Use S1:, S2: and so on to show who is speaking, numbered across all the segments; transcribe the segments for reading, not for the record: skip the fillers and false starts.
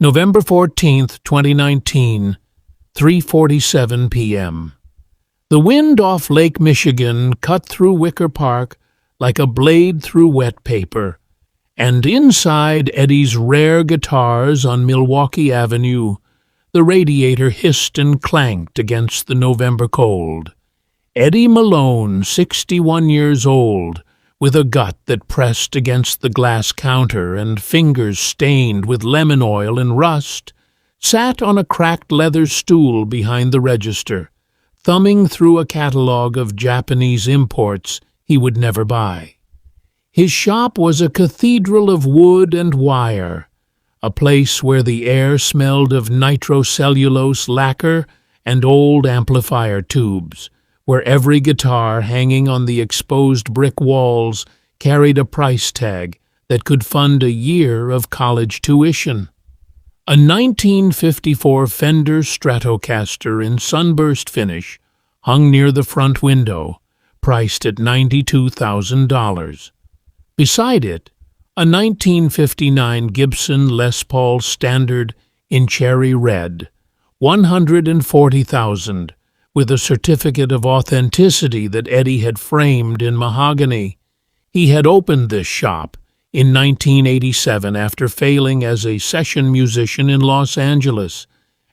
S1: November 14th, 2019, 3:47 p.m. The wind off Lake Michigan cut through Wicker Park like a blade through wet paper, and inside Eddie's rare guitars on Milwaukee Avenue, the radiator hissed and clanked against the November cold. Eddie Malone, 61 years old, with a gut that pressed against the glass counter and fingers stained with lemon oil and rust, sat on a cracked leather stool behind the register, thumbing through a catalog of Japanese imports he would never buy. His shop was a cathedral of wood and wire, a place where the air smelled of nitrocellulose lacquer and old amplifier tubes, where every guitar hanging on the exposed brick walls carried a price tag that could fund a year of college tuition. A 1954 Fender Stratocaster in sunburst finish hung near the front window, priced at $92,000. Beside it, a 1959 Gibson Les Paul Standard in cherry red, $140,000, with a certificate of authenticity that Eddie had framed in mahogany. He had opened this shop in 1987 after failing as a session musician in Los Angeles,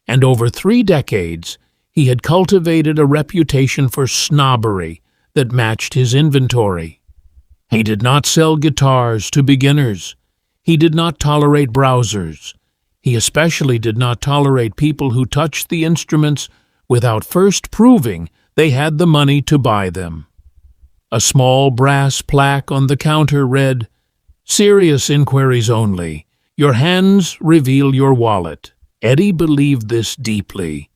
S1: and over 3 decades he had cultivated a reputation for snobbery that matched his inventory. He did not sell guitars to beginners. He did not tolerate browsers. He especially did not tolerate people who touched the instruments without first proving they had the money to buy them. A small brass plaque on the counter read, "Serious inquiries only. Your hands reveal your wallet." Eddie believed this deeply.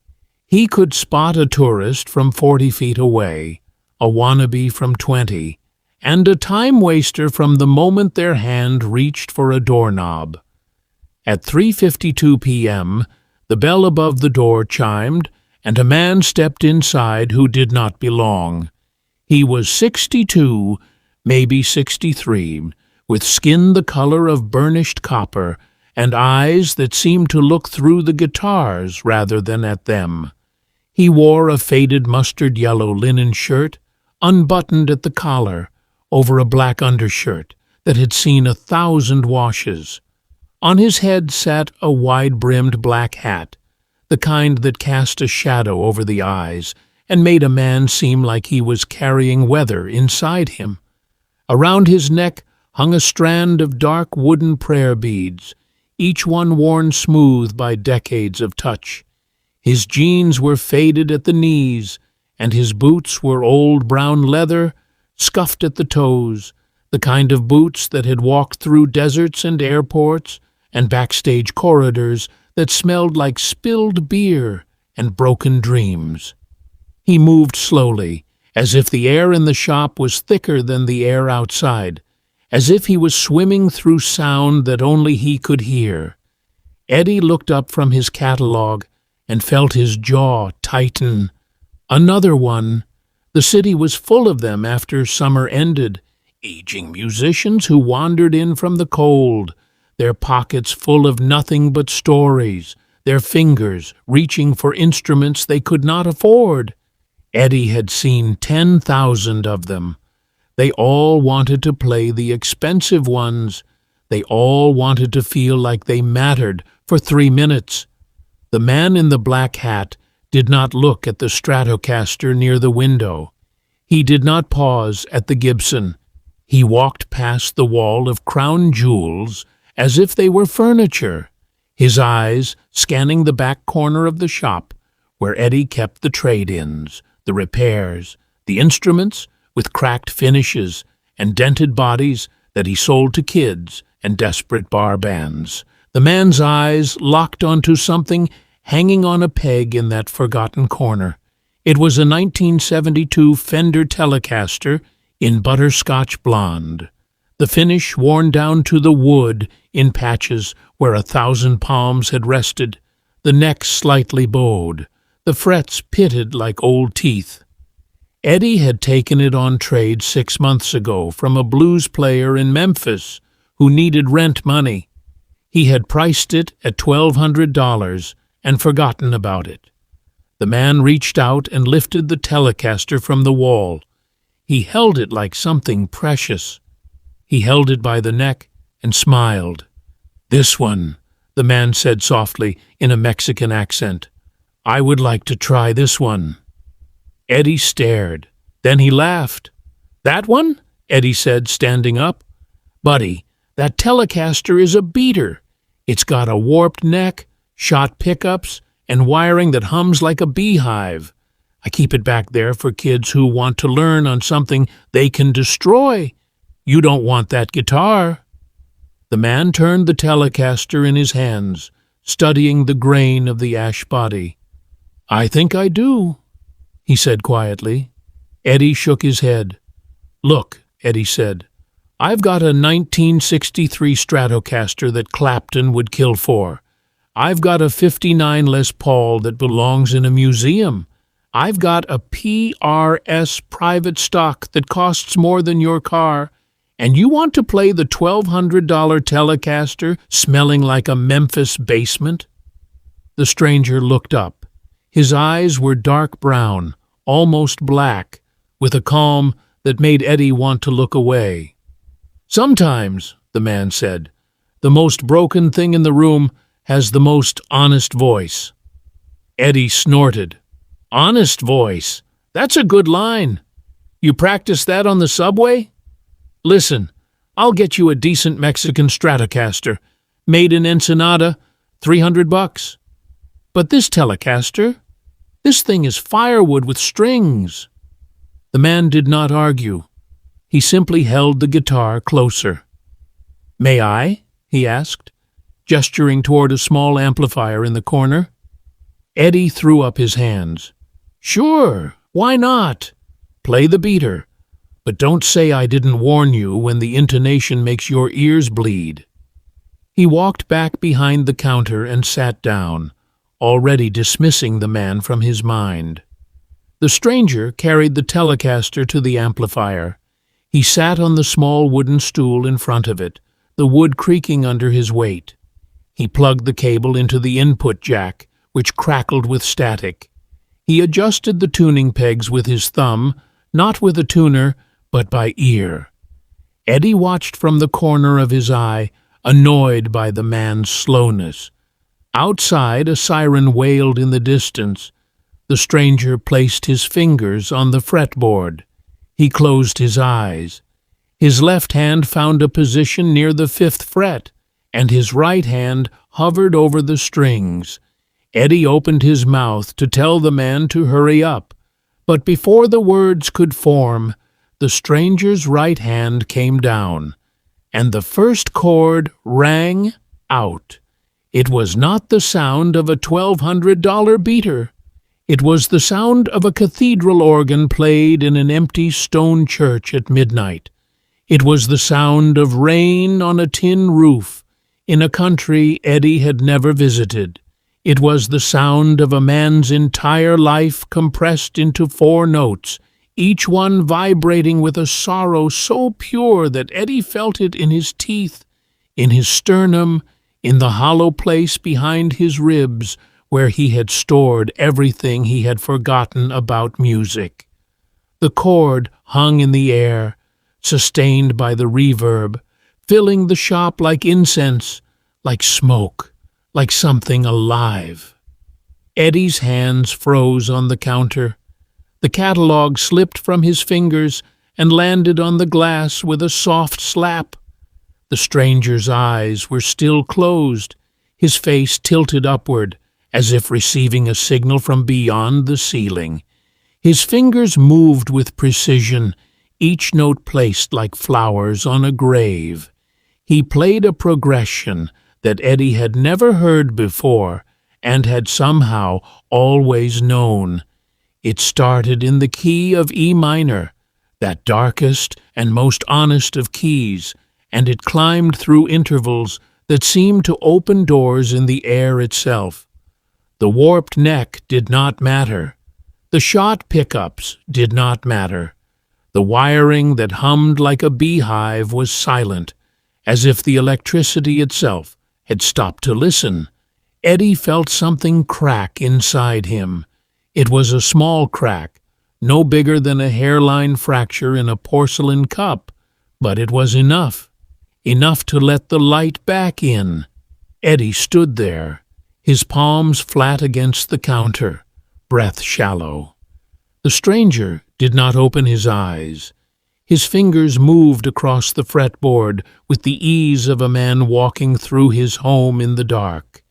S1: He could spot a tourist from 40 feet away, a wannabe from 20, and a time-waster from the moment their hand reached for a doorknob. At 3:52 p.m., the bell above the door chimed, and a man stepped inside who did not belong. He was 62, maybe 63, with skin the color of burnished copper and eyes that seemed to look through the guitars rather than at them. He wore a faded mustard-yellow linen shirt, unbuttoned at the collar, over a black undershirt that had seen 1,000 washes. On his head sat a wide-brimmed black hat, the kind that cast a shadow over the eyes and made a man seem like he was carrying weather inside him. Around his neck hung a strand of dark wooden prayer beads, each one worn smooth by decades of touch. His jeans were faded at the knees, and his boots were old brown leather, scuffed at the toes, the kind of boots that had walked through deserts and airports and backstage corridors that smelled like spilled beer and broken dreams. He moved slowly, as if the air in the shop was thicker than the air outside, as if he was swimming through sound that only he could hear. Eddie looked up from his catalog and felt his jaw tighten. Another one. The city was full of them after summer ended, aging musicians who wandered in from the cold, their pockets full of nothing but stories, their fingers reaching for instruments they could not afford. Eddie had seen 10,000 of them. They all wanted to play the expensive ones. They all wanted to feel like they mattered for 3 minutes. The man in the black hat did not look at the Stratocaster near the window. He did not pause at the Gibson. He walked past the wall of crown jewels as if they were furniture, his eyes scanning the back corner of the shop, where Eddie kept the trade-ins, the repairs, the instruments with cracked finishes and dented bodies that he sold to kids and desperate bar bands. The man's eyes locked onto something hanging on a peg in that forgotten corner. It was a 1972 Fender Telecaster in butterscotch blonde, the finish worn down to the wood in patches where 1,000 palms had rested, the neck slightly bowed, the frets pitted like old teeth. Eddie had taken it on trade 6 months ago from a blues player in Memphis who needed rent money. He had priced it at $1,200 and forgotten about it. The man reached out and lifted the Telecaster from the wall. He held it like something precious. He held it by the neck and smiled. "This one," the man said softly in a Mexican accent. "I would like to try this one." Eddie stared. Then he laughed. "That one?" Eddie said, standing up. "Buddy, that Telecaster is a beater. It's got a warped neck, shot pickups, and wiring that hums like a beehive. I keep it back there for kids who want to learn on something they can destroy. You don't want that guitar." The man turned the Telecaster in his hands, studying the grain of the ash body. "I think I do," he said quietly. Eddie shook his head. "Look," Eddie said, "I've got a 1963 Stratocaster that Clapton would kill for. I've got a 59 Les Paul that belongs in a museum. I've got a PRS private stock that costs more than your car. And you want to play the $1,200 Telecaster smelling like a Memphis basement?" The stranger looked up. His eyes were dark brown, almost black, with a calm that made Eddie want to look away. "Sometimes," the man said, "the most broken thing in the room has the most honest voice." Eddie snorted. "Honest voice? That's a good line. You practice that on the subway? Listen, I'll get you a decent Mexican Stratocaster, made in Ensenada, $300. But this Telecaster, this thing is firewood with strings." The man did not argue. He simply held the guitar closer. "May I?" he asked, gesturing toward a small amplifier in the corner. Eddie threw up his hands. "Sure, why not? Play the beater. But don't say I didn't warn you when the intonation makes your ears bleed." He walked back behind the counter and sat down, already dismissing the man from his mind. The stranger carried the Telecaster to the amplifier. He sat on the small wooden stool in front of it, the wood creaking under his weight. He plugged the cable into the input jack, which crackled with static. He adjusted the tuning pegs with his thumb, not with a tuner, but by ear. Eddie watched from the corner of his eye, annoyed by the man's slowness. Outside, a siren wailed in the distance. The stranger placed his fingers on the fretboard. He closed his eyes. His left hand found a position near the 5th fret, and his right hand hovered over the strings. Eddie opened his mouth to tell the man to hurry up, but before the words could form, the stranger's right hand came down, and the first chord rang out. It was not the sound of a $1,200 beater. It was the sound of a cathedral organ played in an empty stone church at midnight. It was the sound of rain on a tin roof in a country Eddie had never visited. It was the sound of a man's entire life compressed into 4 notes, each one vibrating with a sorrow so pure that Eddie felt it in his teeth, in his sternum, in the hollow place behind his ribs where he had stored everything he had forgotten about music. The chord hung in the air, sustained by the reverb, filling the shop like incense, like smoke, like something alive. Eddie's hands froze on the counter. The catalog slipped from his fingers and landed on the glass with a soft slap. The stranger's eyes were still closed, his face tilted upward, as if receiving a signal from beyond the ceiling. His fingers moved with precision, each note placed like flowers on a grave. He played a progression that Eddie had never heard before and had somehow always known. It started in the key of E minor, that darkest and most honest of keys, and it climbed through intervals that seemed to open doors in the air itself. The warped neck did not matter. The shot pickups did not matter. The wiring that hummed like a beehive was silent, as if the electricity itself had stopped to listen. Eddie felt something crack inside him. It was a small crack, no bigger than a hairline fracture in a porcelain cup, but it was enough to let the light back in. Eddie stood there, his palms flat against the counter, breath shallow. The stranger did not open his eyes. His fingers moved across the fretboard with the ease of a man walking through his home in the dark.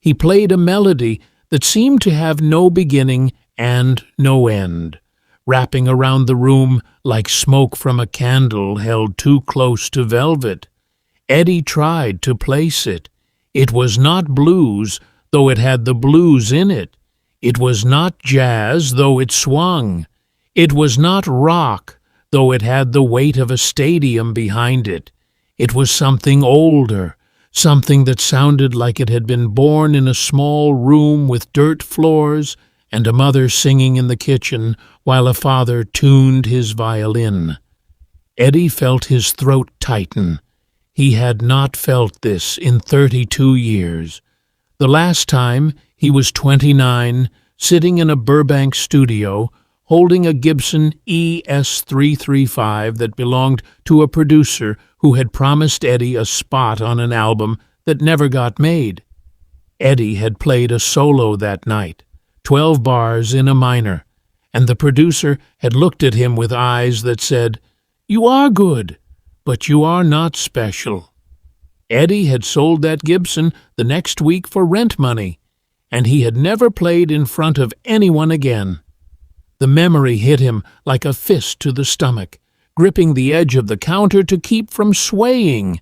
S1: He played a melody that seemed to have no beginning and no end, wrapping around the room like smoke from a candle held too close to velvet. Eddie tried to place it. It was not blues, though it had the blues in it. It was not jazz, though it swung. It was not rock, though it had the weight of a stadium behind it. It was something older, something that sounded like it had been born in a small room with dirt floors and a mother singing in the kitchen while a father tuned his violin. Eddie felt his throat tighten. He had not felt this in 32 years. The last time he was 29, sitting in a Burbank studio, holding a Gibson ES-335 that belonged to a producer who had promised Eddie a spot on an album that never got made. Eddie had played a solo that night, 12 bars in a minor, and the producer had looked at him with eyes that said, "You are good, but you are not special." Eddie had sold that Gibson the next week for rent money, and he had never played in front of anyone again. The memory hit him like a fist to the stomach, gripping the edge of the counter to keep from swaying.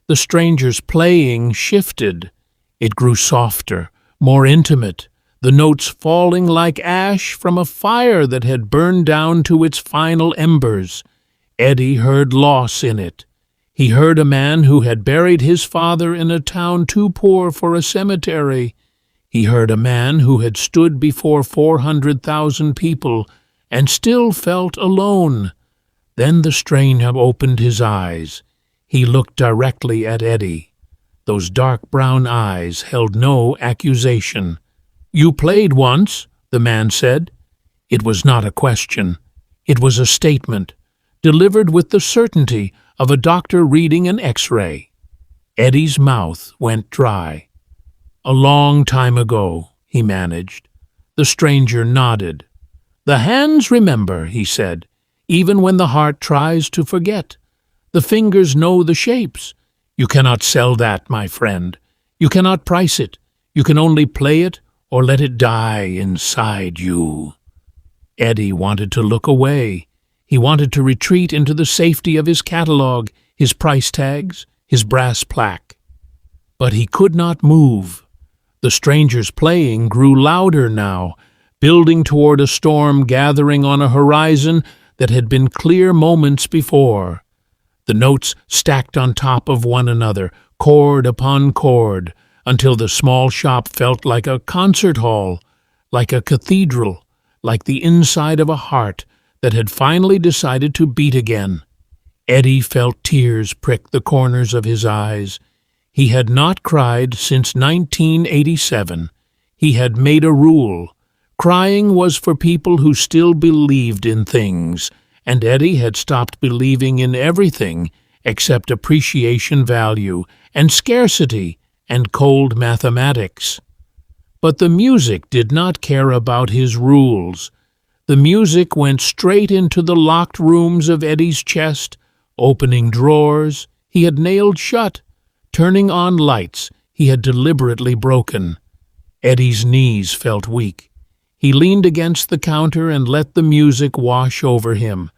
S1: The stranger's playing shifted. It grew softer, more intimate, the notes falling like ash from a fire that had burned down to its final embers. Eddie heard loss in it. He heard a man who had buried his father in a town too poor for a cemetery. He heard a man who had stood before 400,000 people and still felt alone. Then the stranger opened his eyes. He looked directly at Eddie. Those dark brown eyes held no accusation. "You played once," the man said. It was not a question. It was a statement, delivered with the certainty of a doctor reading an X-ray. Eddie's mouth went dry. "A long time ago," he managed. The stranger nodded. "The hands remember," he said, "even when the heart tries to forget. The fingers know the shapes. You cannot sell that, my friend. You cannot price it. You can only play it or let it die inside you." Eddie wanted to look away. He wanted to retreat into the safety of his catalog, his price tags, his brass plaque. But he could not move. The stranger's playing grew louder now, building toward a storm gathering on a horizon that had been clear moments before. The notes stacked on top of one another, chord upon chord, until the small shop felt like a concert hall, like a cathedral, like the inside of a heart that had finally decided to beat again. Eddie felt tears prick the corners of his eyes. He had not cried since 1987. He had made a rule. Crying was for people who still believed in things, and Eddie had stopped believing in everything except appreciation value and scarcity and cold mathematics. But the music did not care about his rules. The music went straight into the locked rooms of Eddie's chest, opening drawers he had nailed shut, turning on lights he had deliberately broken. Eddie's knees felt weak. He leaned against the counter and let the music wash over him,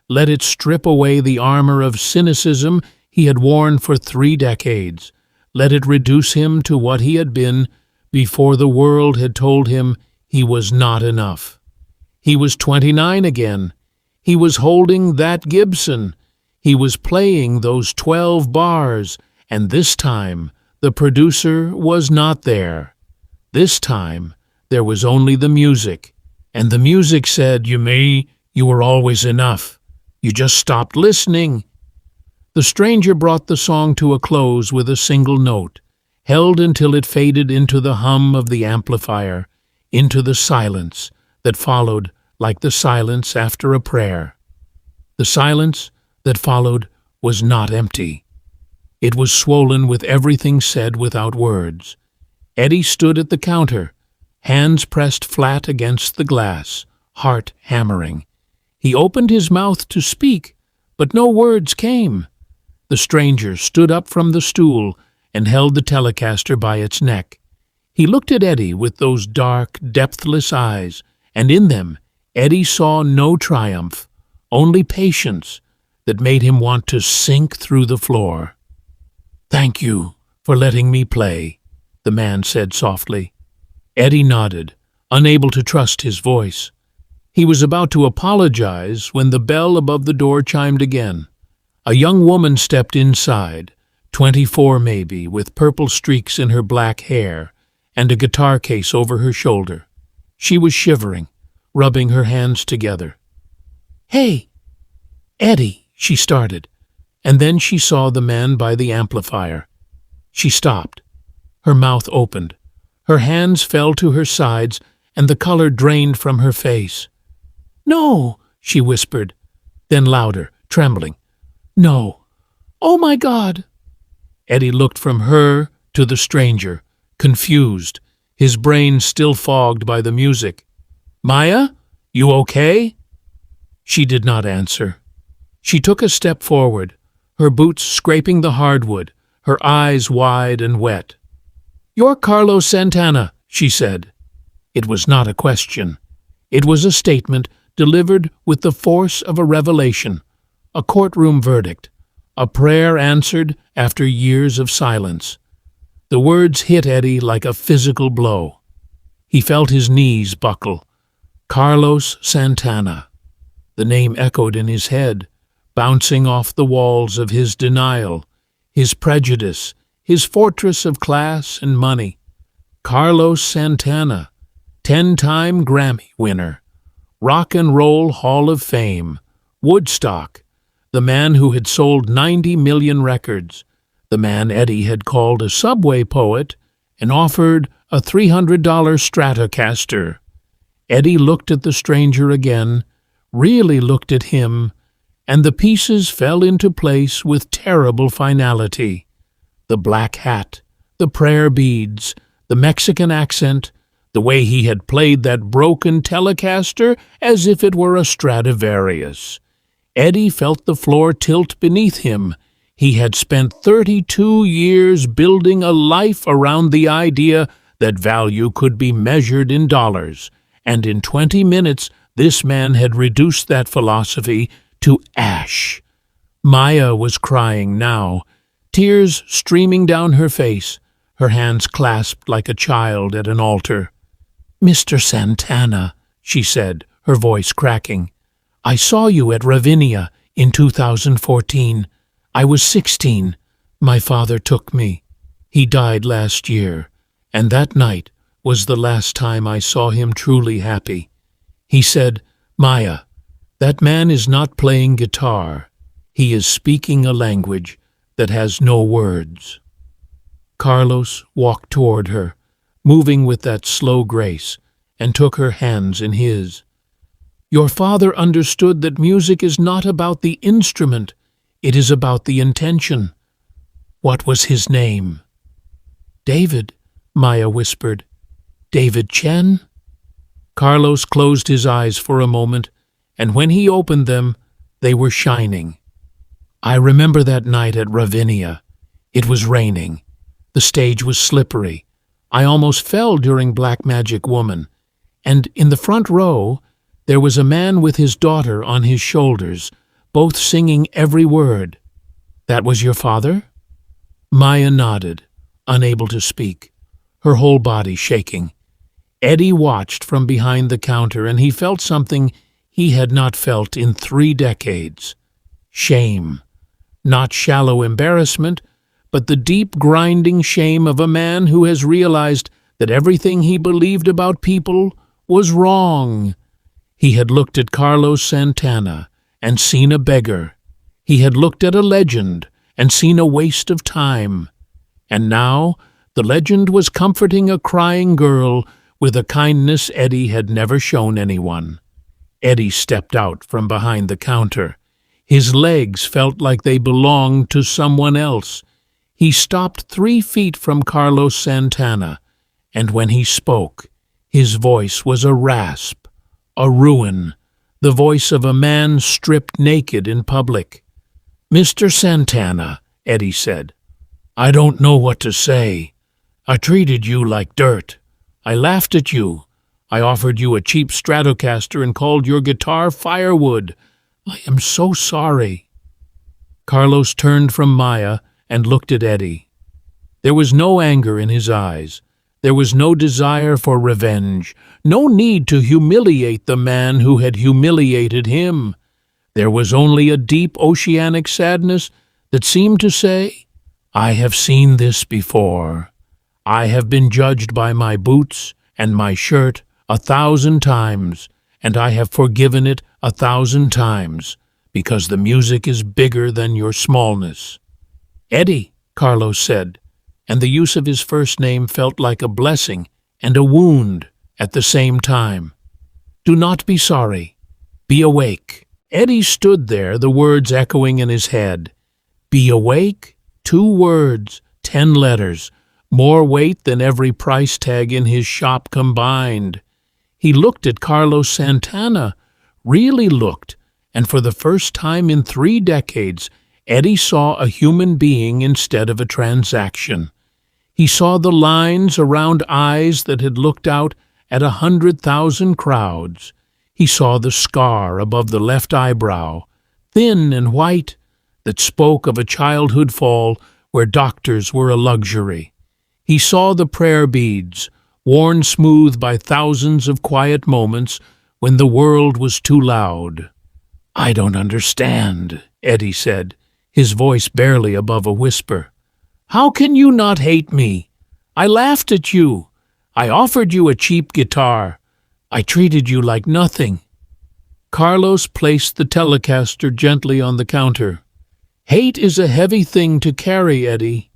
S1: let it strip away the armor of cynicism he had worn for 3 decades, let it reduce him to what he had been before the world had told him he was not enough. He was 29 again. He was holding that Gibson. He was playing those 12 bars, and this time the producer was not there. This time there was only the music, and the music said, you were always enough. You just stopped listening." The stranger brought the song to a close with a single note, held until it faded into the hum of the amplifier, into the silence that followed like the silence after a prayer. The silence that followed was not empty. It was swollen with everything said without words. Eddie stood at the counter, hands pressed flat against the glass, heart hammering. He opened his mouth to speak, but no words came. The stranger stood up from the stool and held the Telecaster by its neck. He looked at Eddie with those dark, depthless eyes, and in them Eddie saw no triumph, only patience that made him want to sink through the floor. "Thank you for letting me play," the man said softly. Eddie nodded, unable to trust his voice. He was about to apologize when the bell above the door chimed again. A young woman stepped inside, 24 maybe, with purple streaks in her black hair and a guitar case over her shoulder. She was shivering, rubbing her hands together. "Hey, Eddie," she started, and then she saw the man by the amplifier. She stopped. Her mouth opened. Her hands fell to her sides, and the color drained from her face. "No," she whispered, then louder, trembling. "No. Oh, my God!" Eddie looked from her to the stranger, confused, his brain still fogged by the music. "Maya, you okay?" She did not answer. She took a step forward, her boots scraping the hardwood, her eyes wide and wet. "You're Carlos Santana," she said. It was not a question. It was a statement delivered with the force of a revelation, a courtroom verdict, a prayer answered after years of silence. The words hit Eddie like a physical blow. He felt his knees buckle. Carlos Santana. The name echoed in his head, bouncing off the walls of his denial, his prejudice, his fortress of class and money. Carlos Santana, 10-time Grammy winner, Rock and Roll Hall of Fame, Woodstock, the man who had sold 90 million records, the man Eddie had called a subway poet and offered a $300 Stratocaster. Eddie looked at the stranger again, really looked at him, and the pieces fell into place with terrible finality. The black hat, the prayer beads, the Mexican accent, the way he had played that broken Telecaster as if it were a Stradivarius. Eddie felt the floor tilt beneath him. He had spent 32 years building a life around the idea that value could be measured in dollars, and in 20 minutes this man had reduced that philosophy to ash. Maya was crying now, tears streaming down her face, her hands clasped like a child at an altar. "Mr. Santana," she said, her voice cracking, "I saw you at Ravinia in 2014. I was 16. My father took me. He died last year, and that night was the last time I saw him truly happy. He said, 'Maya, that man is not playing guitar. He is speaking a language that has no words.'" Carlos walked toward her, moving with that slow grace, and took her hands in his. "Your father understood that music is not about the instrument, it is about the intention. What was his name?" "David," Maya whispered. "David Chen?" Carlos closed his eyes for a moment, and when he opened them, they were shining. "I remember that night at Ravinia. It was raining. The stage was slippery. I almost fell during Black Magic Woman. And in the front row, there was a man with his daughter on his shoulders, both singing every word. That was your father?" Maya nodded, unable to speak, her whole body shaking. Eddie watched from behind the counter, and he felt something he had not felt in 3 decades. Shame. Not shallow embarrassment, but the deep grinding shame of a man who has realized that everything he believed about people was wrong. He had looked at Carlos Santana and seen a beggar. He had looked at a legend and seen a waste of time. And now The legend was comforting a crying girl with a kindness Eddie had never shown anyone. Eddie stepped out from behind the counter. His legs felt like they belonged to someone else. He stopped 3 feet from Carlos Santana, and when he spoke, his voice was a rasp, a ruin, the voice of a man stripped naked in public. "Mr. Santana," Eddie said, "I don't know what to say. I treated you like dirt. I laughed at you. I offered you a cheap Stratocaster and called your guitar firewood. I am so sorry." Carlos turned from Maya and looked at Eddie. There was no anger in his eyes. There was no desire for revenge, no need to humiliate the man who had humiliated him. There was only a deep oceanic sadness that seemed to say, "I have seen this before. I have been judged by my boots and my shirt 1,000 times, and I have forgiven it 1,000 times, because the music is bigger than your smallness." "Eddie," Carlos said, and the use of his first name felt like a blessing and a wound at the same time. "Do not be sorry. Be awake." Eddie stood there, the words echoing in his head. Be awake? 2 words, 10 letters, more weight than every price tag in his shop combined. He looked at Carlos Santana, really looked, and for the first time in 3 decades, Eddie saw a human being instead of a transaction. He saw the lines around eyes that had looked out at 100,000 crowds. He saw the scar above the left eyebrow, thin and white, that spoke of a childhood fall where doctors were a luxury. He saw the prayer beads, worn smooth by thousands of quiet moments when the world was too loud. "I don't understand," Eddie said, his voice barely above a whisper. "How can you not hate me? I laughed at you. I offered you a cheap guitar. I treated you like nothing." Carlos placed the Telecaster gently on the counter. "Hate is a heavy thing to carry, Eddie.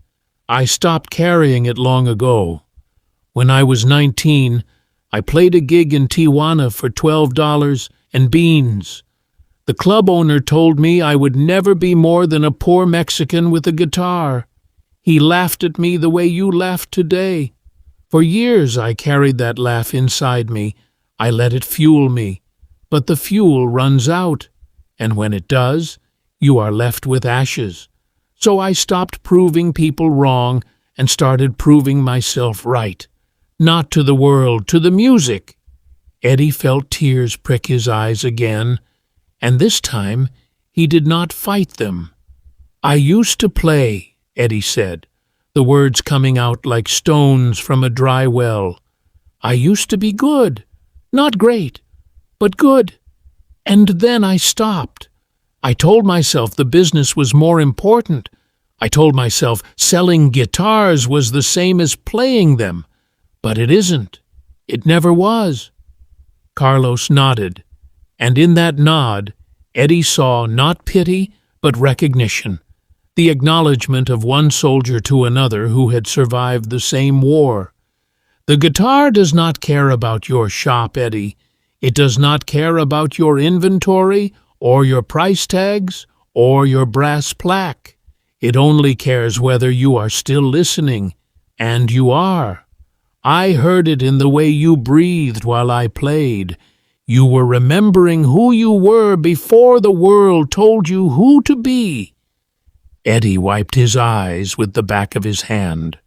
S1: I stopped carrying it long ago. When I was 19, I played a gig in Tijuana for $12 and beans. The club owner told me I would never be more than a poor Mexican with a guitar. He laughed at me the way you laughed today. For years I carried that laugh inside me. I let it fuel me. But the fuel runs out, and when it does, you are left with ashes. So I stopped proving people wrong and started proving myself right. Not to the world, to the music." Eddie felt tears prick his eyes again, and this time he did not fight them. "I used to play," Eddie said, the words coming out like stones from a dry well. "I used to be good, not great, but good. And then I stopped. I told myself the business was more important. I told myself selling guitars was the same as playing them. But it isn't. It never was." Carlos nodded, and in that nod, Eddie saw not pity but recognition, the acknowledgement of one soldier to another who had survived the same war. "The guitar does not care about your shop, Eddie. It does not care about your inventory or your price tags or your brass plaque. It only cares whether you are still listening, and you are. I heard it in the way you breathed while I played. You were remembering who you were before the world told you who to be." Eddie wiped his eyes with the back of his hand.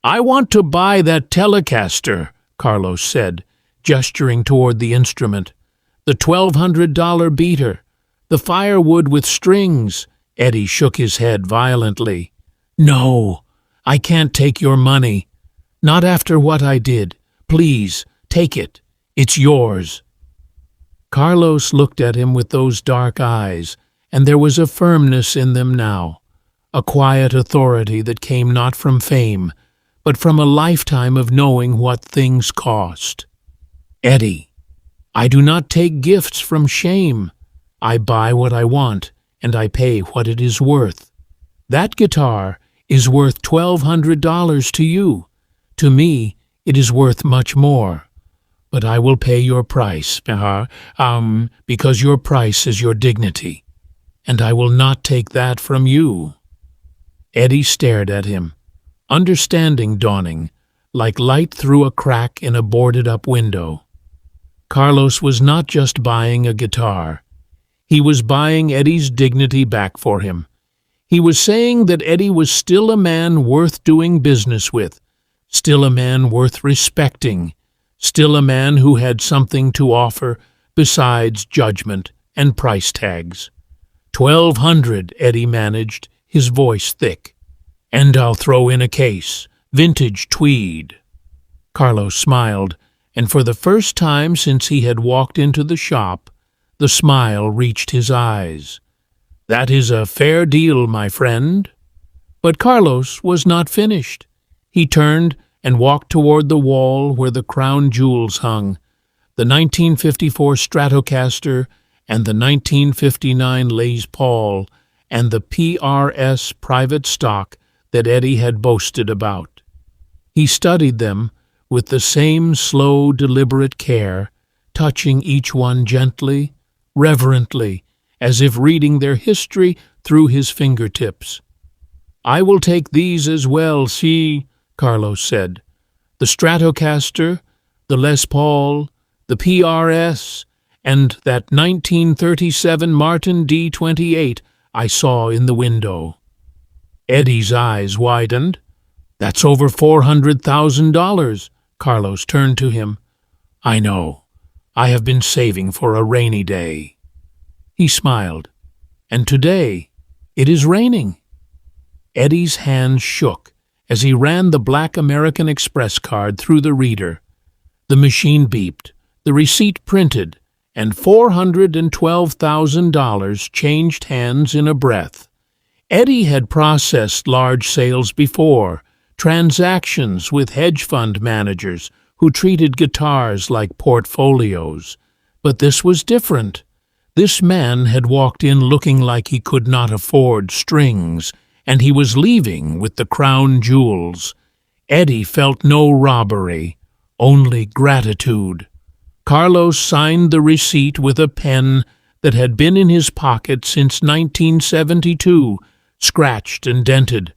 S1: "I want to buy that Telecaster," Carlos said, gesturing toward the instrument. "The $1,200 beater. The firewood with strings." Eddie shook his head violently. "No, I can't take your money. Not after what I did. Please, take it. It's yours." Carlos looked at him with those dark eyes, and there was a firmness in them now, a quiet authority that came not from fame, but from a lifetime of knowing what things cost. "Eddie, I do not take gifts from shame. I buy what I want, and I pay what it is worth. That guitar is worth $1,200 to you. To me, it is worth much more. But I will pay your price, because your price is your dignity, and I will not take that from you." Eddie stared at him, understanding dawning, like light through a crack in a boarded-up window. Carlos was not just buying a guitar. He was buying Eddie's dignity back for him. He was saying that Eddie was still a man worth doing business with, still a man worth respecting, still a man who had something to offer besides judgment and price tags. 1,200, Eddie managed, his voice thick. "And I'll throw in a case, vintage tweed." Carlos smiled, and for the first time since he had walked into the shop, the smile reached his eyes. "That is a fair deal, my friend." But Carlos was not finished. He turned and walked toward the wall where the crown jewels hung, the 1954 Stratocaster and the 1959 Les Paul and the PRS private stock that Eddie had boasted about. He studied them with the same slow, deliberate care, touching each one gently, reverently, as if reading their history through his fingertips. "I will take these as well, see," Carlos said. "The Stratocaster, the Les Paul, the PRS, and that 1937 Martin D28 I saw in the window." Eddie's eyes widened. "That's over $400,000. Carlos turned to him. "I know. I have been saving for a rainy day." He smiled. "And today, it is raining." Eddie's hands shook as he ran the black American Express card through the reader. The machine beeped, the receipt printed, and $412,000 changed hands in a breath. Eddie had processed large sales before, transactions with hedge fund managers who treated guitars like portfolios. But this was different. This man had walked in looking like he could not afford strings, and he was leaving with the crown jewels. Eddie felt no robbery, only gratitude. Carlos signed the receipt with a pen that had been in his pocket since 1972, scratched and dented.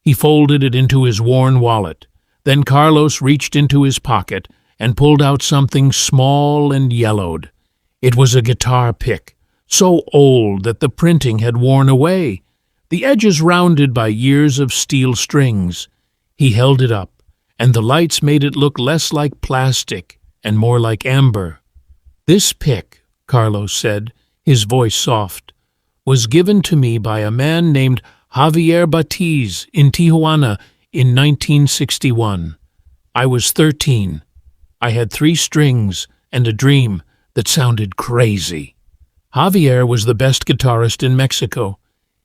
S1: He folded it into his worn wallet. Then Carlos reached into his pocket and pulled out something small and yellowed. It was a guitar pick, so old that the printing had worn away, the edges rounded by years of steel strings. He held it up, and the lights made it look less like plastic and more like amber. "This pick," Carlos said, his voice soft, "was given to me by a man named Javier Batiz in Tijuana in 1961. I was 13. I had 3 strings and a dream that sounded crazy. Javier was the best guitarist in Mexico.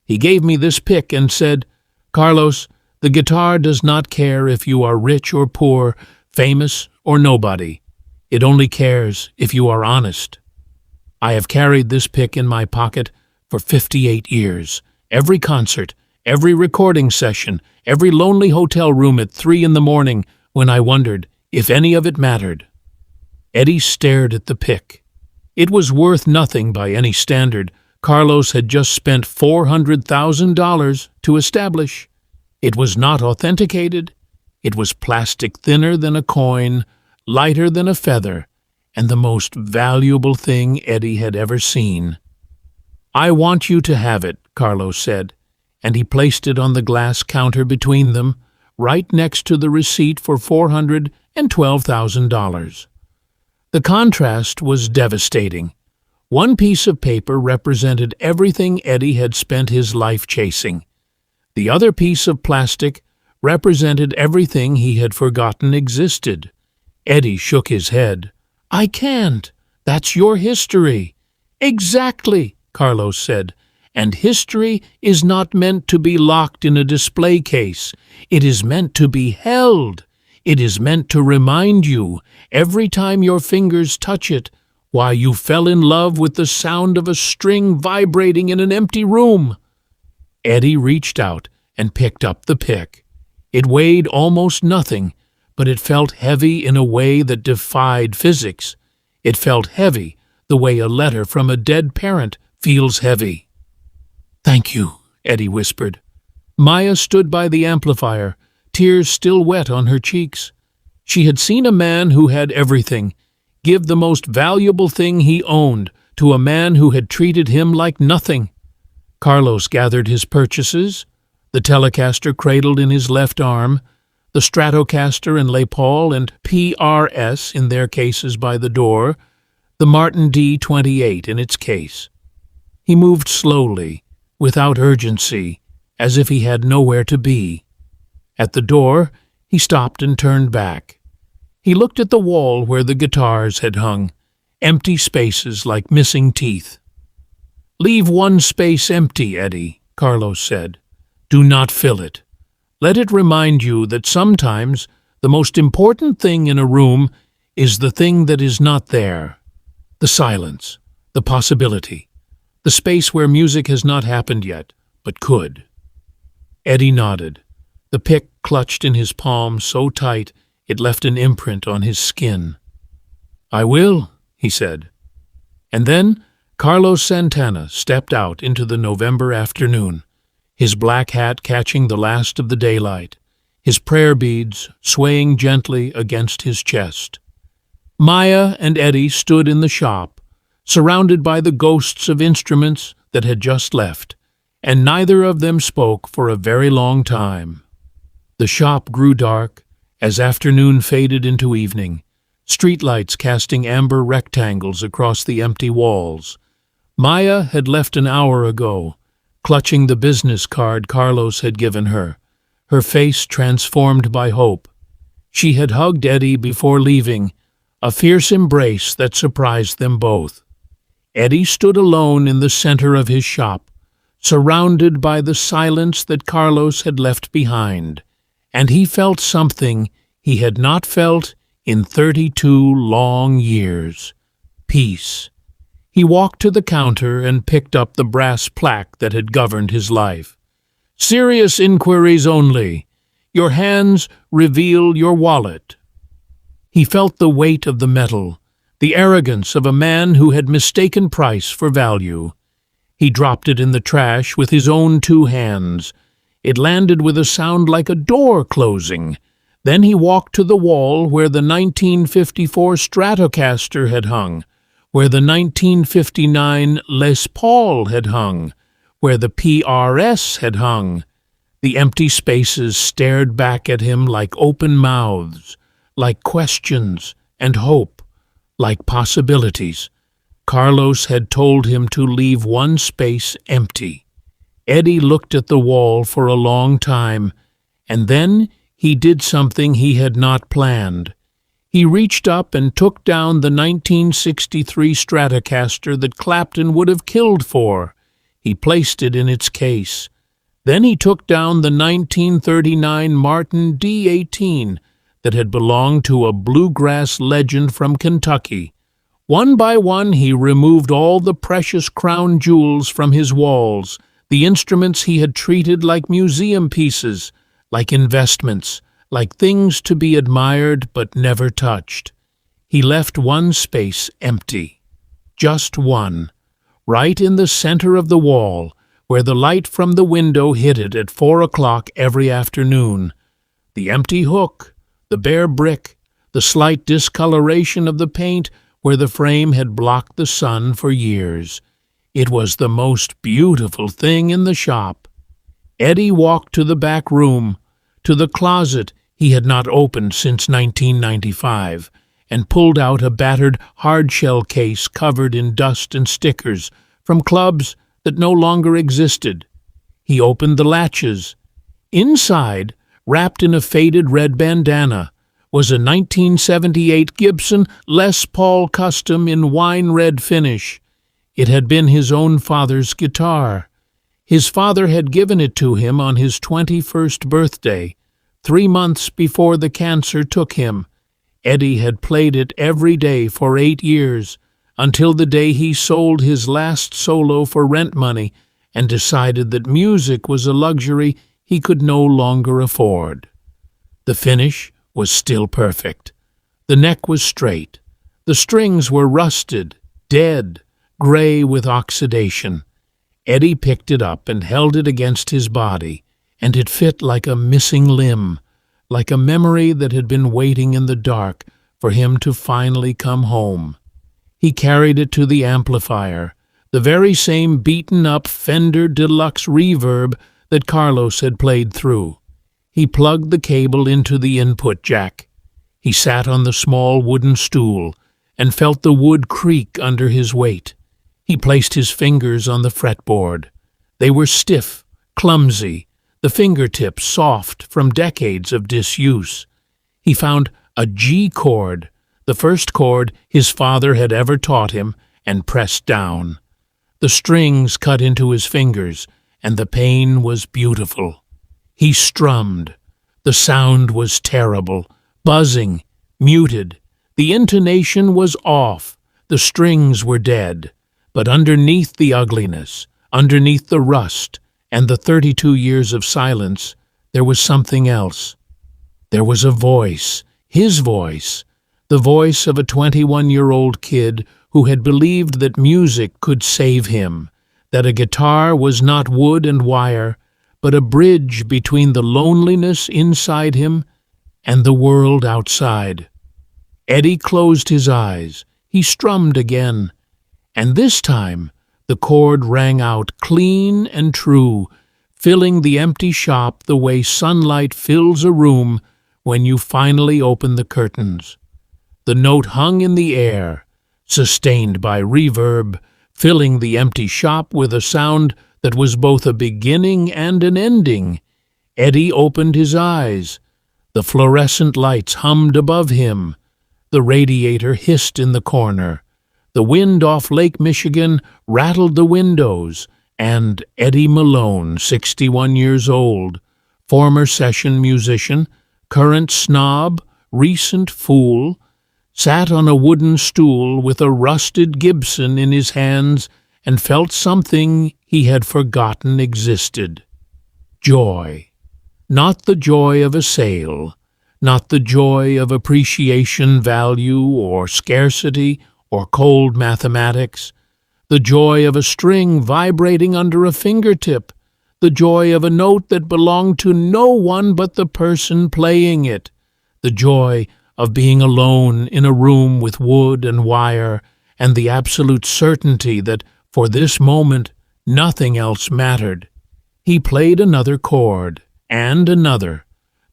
S1: He gave me this pick and said, 'Carlos, the guitar does not care if you are rich or poor, famous or nobody. It only cares if you are honest.' I have carried this pick in my pocket for 58 years. Every concert, every recording session, every lonely hotel room at 3 in the morning when I wondered if any of it mattered." Eddie stared at the pick. It was worth nothing by any standard. Carlos had just spent $400,000 to establish. It was not authenticated. It was plastic thinner than a coin, lighter than a feather, and the most valuable thing Eddie had ever seen. "I want you to have it," Carlos said, and he placed it on the glass counter between them, right next to the receipt for $412,000. The contrast was devastating. One piece of paper represented everything Eddie had spent his life chasing. The other piece of plastic represented everything he had forgotten existed. Eddie shook his head. "I can't. That's your history." "Exactly," Carlos said. "And history is not meant to be locked in a display case. It is meant to be held. It is meant to remind you, every time your fingers touch it, why you fell in love with the sound of a string vibrating in an empty room." Eddie reached out and picked up the pick. It weighed almost nothing, but it felt heavy in a way that defied physics. It felt heavy the way a letter from a dead parent feels heavy. "Thank you," Eddie whispered. Maya stood by the amplifier, tears still wet on her cheeks. She had seen a man who had everything give the most valuable thing he owned to a man who had treated him like nothing. Carlos gathered his purchases, the Telecaster cradled in his left arm, the Stratocaster and Les Paul and PRS in their cases by the door, the Martin D28 in its case. He moved slowly, without urgency, as if he had nowhere to be. At the door, he stopped and turned back. He looked at the wall where the guitars had hung, empty spaces like missing teeth. "Leave one space empty, Eddie," Carlos said. "Do not fill it. Let it remind you that sometimes the most important thing in a room is the thing that is not there. The silence, the possibility, the space where music has not happened yet, but could." Eddie nodded, the pick clutched in his palm so tight it left an imprint on his skin. "I will," he said. And then Carlos Santana stepped out into the November afternoon, his black hat catching the last of the daylight, his prayer beads swaying gently against his chest. Maya and Eddie stood in the shop, surrounded by the ghosts of instruments that had just left, and neither of them spoke for a very long time. The shop grew dark as afternoon faded into evening, streetlights casting amber rectangles across the empty walls. Maya had left an hour ago, clutching the business card Carlos had given her, her face transformed by hope. She had hugged Eddie before leaving, a fierce embrace that surprised them both. Eddie stood alone in the center of his shop, surrounded by the silence that Carlos had left behind, and he felt something he had not felt in 32 long years. Peace. He walked to the counter and picked up the brass plaque that had governed his life. "Serious inquiries only. Your hands reveal your wallet." He felt the weight of the metal, the arrogance of a man who had mistaken price for value. He dropped it in the trash with his own 2 hands. It landed with a sound like a door closing. Then he walked to the wall where the 1954 Stratocaster had hung, where the 1959 Les Paul had hung, where the PRS had hung. The empty spaces stared back at him like open mouths, like questions and hope, like possibilities. Carlos had told him to leave one space empty. Eddie looked at the wall for a long time, and then he did something he had not planned. He reached up and took down the 1963 Stratocaster that Clapton would have killed for. He placed it in its case. Then he took down the 1939 Martin D18 that had belonged to a bluegrass legend from Kentucky. One by one he removed all the precious crown jewels from his walls, the instruments he had treated like museum pieces, like investments, like things to be admired but never touched. He left one space empty. Just one. Right in the center of the wall, where the light from the window hit it at 4 o'clock every afternoon. The empty hook, the bare brick, the slight discoloration of the paint where the frame had blocked the sun for years. It was the most beautiful thing in the shop. Eddie walked to the back room, to the closet he had not opened since 1995, and pulled out a battered hard-shell case covered in dust and stickers from clubs that no longer existed. He opened the latches. Inside, wrapped in a faded red bandana, was a 1978 Gibson Les Paul Custom in wine-red finish. It had been his own father's guitar. His father had given it to him on his 21st birthday, 3 months before the cancer took him. Eddie had played it every day for 8 years, until the day he sold his last solo for rent money and decided that music was a luxury he could no longer afford. The finish was still perfect. The neck was straight. The strings were rusted, dead, gray with oxidation. Eddie picked it up and held it against his body, and it fit like a missing limb, like a memory that had been waiting in the dark for him to finally come home. He carried it to the amplifier, the very same beaten-up Fender Deluxe reverb that Carlos had played through. He plugged the cable into the input jack. He sat on the small wooden stool and felt the wood creak under his weight. He placed his fingers on the fretboard. They were stiff, clumsy, the fingertips soft from decades of disuse. He found a G chord, the first chord his father had ever taught him, and pressed down. The strings cut into his fingers, and the pain was beautiful. He strummed. The sound was terrible, buzzing, muted. The intonation was off. The strings were dead. But underneath the ugliness, underneath the rust, and the 32 years of silence, there was something else. There was a voice, his voice, the voice of a 21-year-old kid who had believed that music could save him, that a guitar was not wood and wire, but a bridge between the loneliness inside him and the world outside. Eddie closed his eyes. He strummed again, and this time the chord rang out clean and true, filling the empty shop the way sunlight fills a room when you finally open the curtains. The note hung in the air, sustained by reverb, filling the empty shop with a sound that was both a beginning and an ending. Eddie opened his eyes. The fluorescent lights hummed above him. The radiator hissed in the corner. The wind off Lake Michigan rattled the windows, and Eddie Malone, 61 years old, former session musician, current snob, recent fool, sat on a wooden stool with a rusted Gibson in his hands and felt something he had forgotten existed. Joy. Not the joy of a sale, not the joy of appreciation, value, or scarcity, or cold mathematics, the joy of a string vibrating under a fingertip, the joy of a note that belonged to no one but the person playing it, the joy of being alone in a room with wood and wire, and the absolute certainty that, for this moment, nothing else mattered. He played another chord, and another.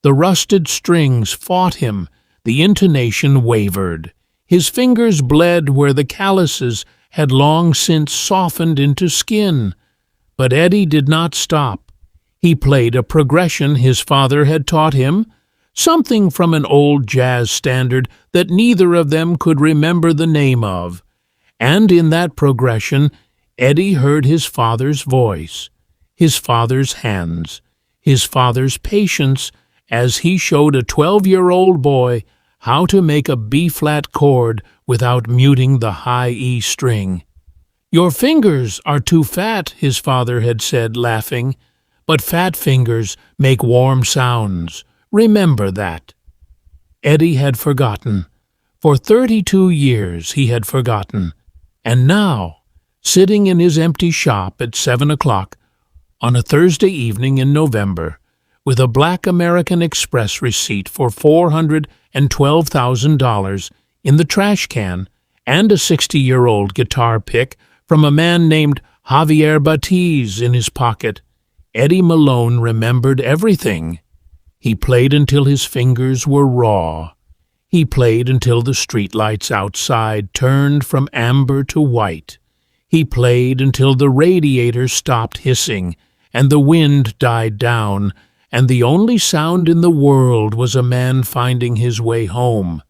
S1: The rusted strings fought him, the intonation wavered. His fingers bled where the calluses had long since softened into skin. But Eddie did not stop. He played a progression his father had taught him, something from an old jazz standard that neither of them could remember the name of. And in that progression, Eddie heard his father's voice, his father's hands, his father's patience as he showed a 12-year-old boy how to make a B-flat chord without muting the high E string. "Your fingers are too fat," his father had said, laughing, "but fat fingers make warm sounds. Remember that." Eddie had forgotten. For 32 years he had forgotten. And now, sitting in his empty shop at 7 o'clock on a Thursday evening in November, with a black American Express receipt for $412,000 in the trash can and a 60-year-old guitar pick from a man named Javier Batiz in his pocket, Eddie Malone remembered everything. He played until his fingers were raw. He played until the streetlights outside turned from amber to white. He played until the radiator stopped hissing and the wind died down, and the only sound in the world was a man finding his way home.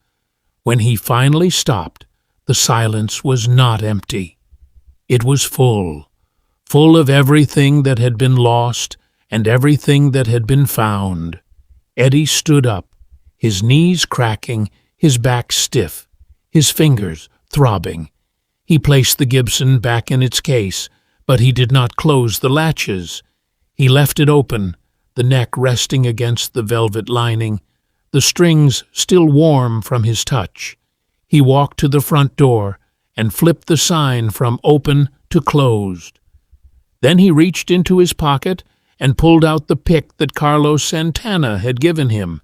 S1: When he finally stopped, the silence was not empty. It was full, full of everything that had been lost and everything that had been found. Eddie stood up, his knees cracking, his back stiff, his fingers throbbing. He placed the Gibson back in its case, but he did not close the latches. He left it open, the neck resting against the velvet lining, the strings still warm from his touch. He walked to the front door and flipped the sign from open to closed. Then he reached into his pocket and pulled out the pick that Carlos Santana had given him.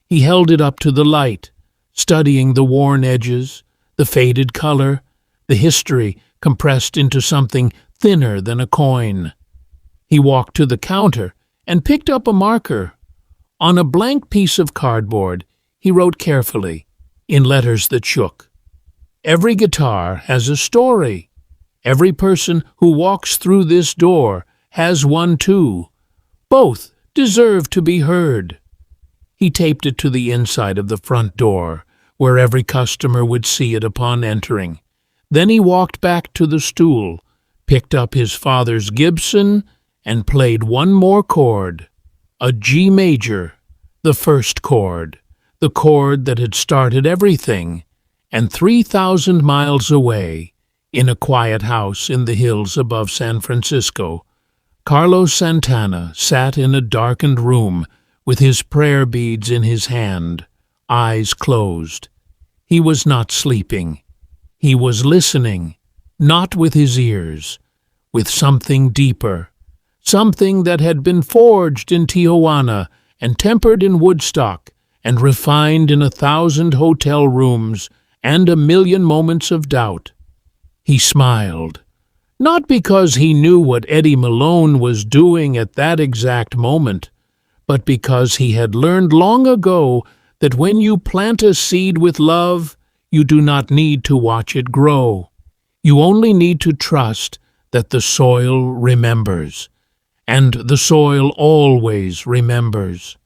S1: He held it up to the light, studying the worn edges, the faded color, the history compressed into something thinner than a coin. He walked to the counter and picked up a marker. On a blank piece of cardboard, he wrote carefully, in letters that shook, "Every guitar has a story. Every person who walks through this door has one too. Both deserve to be heard." He taped it to the inside of the front door, where every customer would see it upon entering. Then he walked back to the stool, picked up his father's Gibson, and played one more chord, a G major, the first chord, the chord that had started everything, and 3,000 miles away, in a quiet house in the hills above San Francisco, Carlos Santana sat in a darkened room with his prayer beads in his hand, eyes closed. He was not sleeping. He was listening, not with his ears, with something deeper, something that had been forged in Tijuana and tempered in Woodstock and refined in 1,000 hotel rooms and 1,000,000 moments of doubt. He smiled, not because he knew what Eddie Malone was doing at that exact moment, but because he had learned long ago that when you plant a seed with love, you do not need to watch it grow. You only need to trust that the soil remembers, and the soil always remembers.